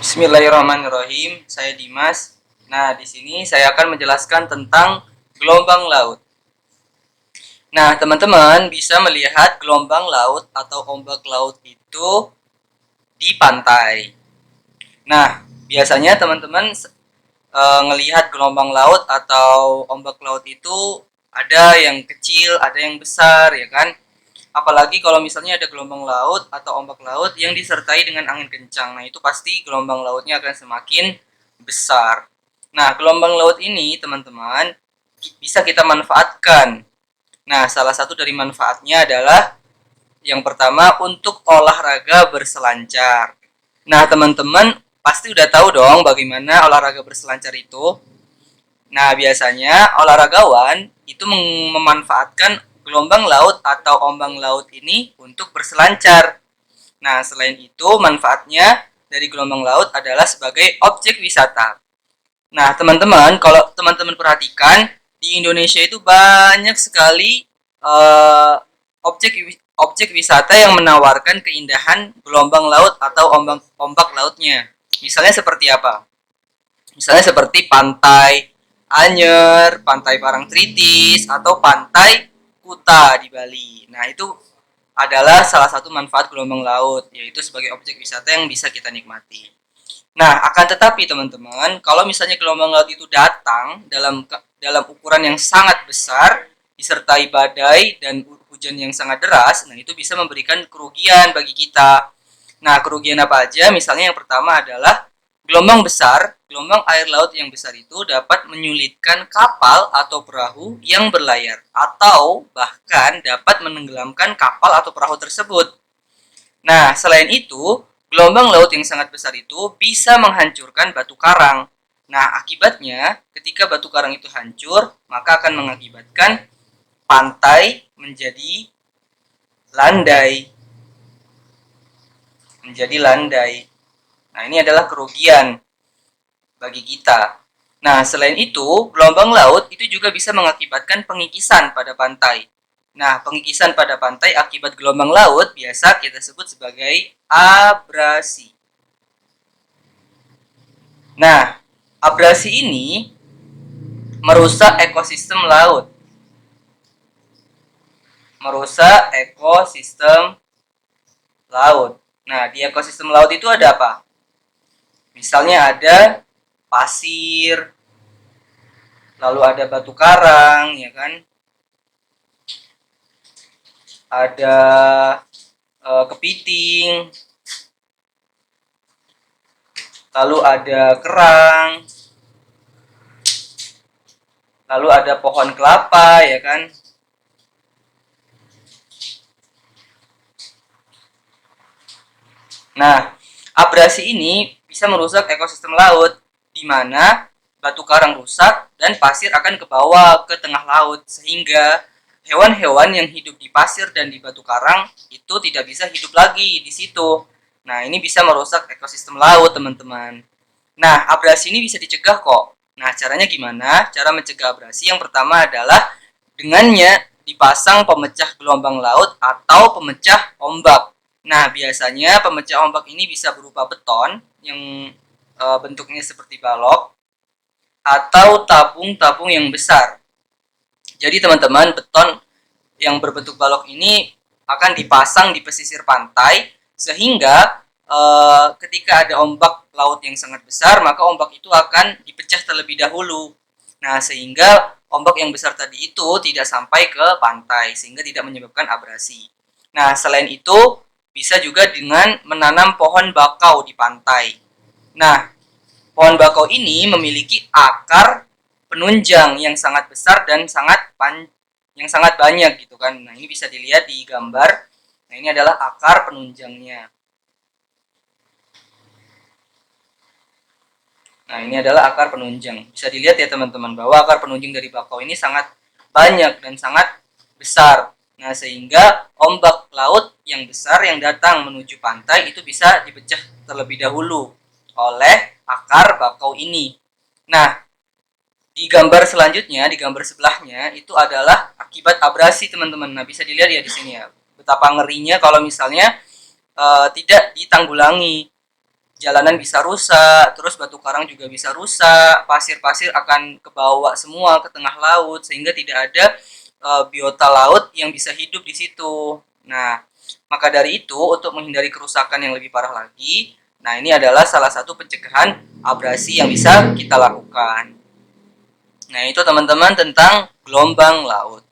Bismillahirrahmanirrahim. Saya Dimas. Nah, di sini saya akan menjelaskan tentang gelombang laut. Nah, teman-teman bisa melihat gelombang laut atau ombak laut itu di pantai. Nah, biasanya teman-teman ngelihat gelombang laut atau ombak laut itu ada yang kecil, ada yang besar, ya kan? Apalagi kalau misalnya ada gelombang laut atau ombak laut yang disertai dengan angin kencang. Nah, itu pasti gelombang lautnya akan semakin besar. Nah, gelombang laut ini, teman-teman, bisa kita manfaatkan. Nah, salah satu dari manfaatnya adalah yang pertama untuk olahraga berselancar. Nah, teman-teman pasti udah tahu dong bagaimana olahraga berselancar itu. Nah, biasanya olahragawan itu memanfaatkan gelombang laut atau ombang laut ini untuk berselancar. Nah, selain itu, manfaatnya dari gelombang laut adalah sebagai objek wisata. Nah, teman-teman, kalau teman-teman perhatikan, di Indonesia itu banyak sekali objek objek wisata yang menawarkan keindahan gelombang laut atau ombak lautnya. Misalnya seperti apa? Misalnya seperti pantai Anyer, pantai Parangtritis, atau pantai Kuta di Bali. Nah, itu adalah salah satu manfaat gelombang laut, yaitu sebagai objek wisata yang bisa kita nikmati. Nah, akan tetapi teman-teman, kalau misalnya gelombang laut itu datang dalam ukuran yang sangat besar, disertai badai dan hujan yang sangat deras, nah itu bisa memberikan kerugian bagi kita. Nah, kerugian apa aja? Misalnya yang pertama adalah gelombang besar. Gelombang air laut yang besar itu dapat menyulitkan kapal atau perahu yang berlayar, atau bahkan dapat menenggelamkan kapal atau perahu tersebut. Nah, selain itu, gelombang laut yang sangat besar itu bisa menghancurkan batu karang. Nah, akibatnya ketika batu karang itu hancur, maka akan mengakibatkan pantai landai, menjadi landai. Nah, ini adalah kerugian bagi kita. Nah, selain itu, gelombang laut itu juga bisa mengakibatkan pengikisan pada pantai. Nah, pengikisan pada pantai akibat gelombang laut biasa kita sebut sebagai abrasi. Nah, abrasi ini merusak ekosistem laut. Merusak ekosistem laut. Nah, di ekosistem laut itu ada apa? Misalnya ada pasir, lalu ada batu karang, ya kan? Ada kepiting, lalu ada kerang, lalu ada pohon kelapa, ya kan? Nah, abrasi ini bisa merusak ekosistem laut, di mana batu karang rusak dan pasir akan ke bawah ke tengah laut, sehingga hewan-hewan yang hidup di pasir dan di batu karang itu tidak bisa hidup lagi di situ. Nah, ini bisa merusak ekosistem laut, teman-teman. Nah, abrasi ini bisa dicegah kok. Nah, caranya gimana? Cara mencegah abrasi yang pertama adalah dengannya dipasang pemecah gelombang laut atau pemecah ombak. Nah, biasanya pemecah ombak ini bisa berupa beton yang bentuknya seperti balok atau tabung-tabung yang besar. Jadi teman-teman, beton yang berbentuk balok ini akan dipasang di pesisir pantai sehingga ketika ada ombak laut yang sangat besar, maka ombak itu akan dipecah terlebih dahulu. Nah, sehingga ombak yang besar tadi itu tidak sampai ke pantai sehingga tidak menyebabkan abrasi. Nah, selain itu bisa juga dengan menanam pohon bakau di pantai. Nah, pohon bakau ini memiliki akar penunjang yang sangat besar dan yang sangat banyak gitu kan. Nah, ini bisa dilihat di gambar. Nah, ini adalah akar penunjangnya. Nah, ini adalah akar penunjang. Bisa dilihat ya teman-teman bahwa akar penunjang dari bakau ini sangat banyak dan sangat besar. Nah, sehingga ombak laut yang besar yang datang menuju pantai itu bisa dipecah terlebih dahulu oleh akar bakau ini. Nah, di gambar selanjutnya, di gambar sebelahnya itu adalah akibat abrasi teman-teman. Nah, bisa dilihat ya di sini ya betapa ngerinya kalau misalnya tidak ditanggulangi. jalanan bisa rusak, terus batu karang juga bisa rusak, pasir-pasir akan kebawa semua ke tengah laut sehingga tidak ada biota laut yang bisa hidup di situ. Nah, maka dari itu untuk menghindari kerusakan yang lebih parah lagi, nah ini adalah salah satu pencegahan abrasi yang bisa kita lakukan. Nah, itu teman-teman tentang gelombang laut.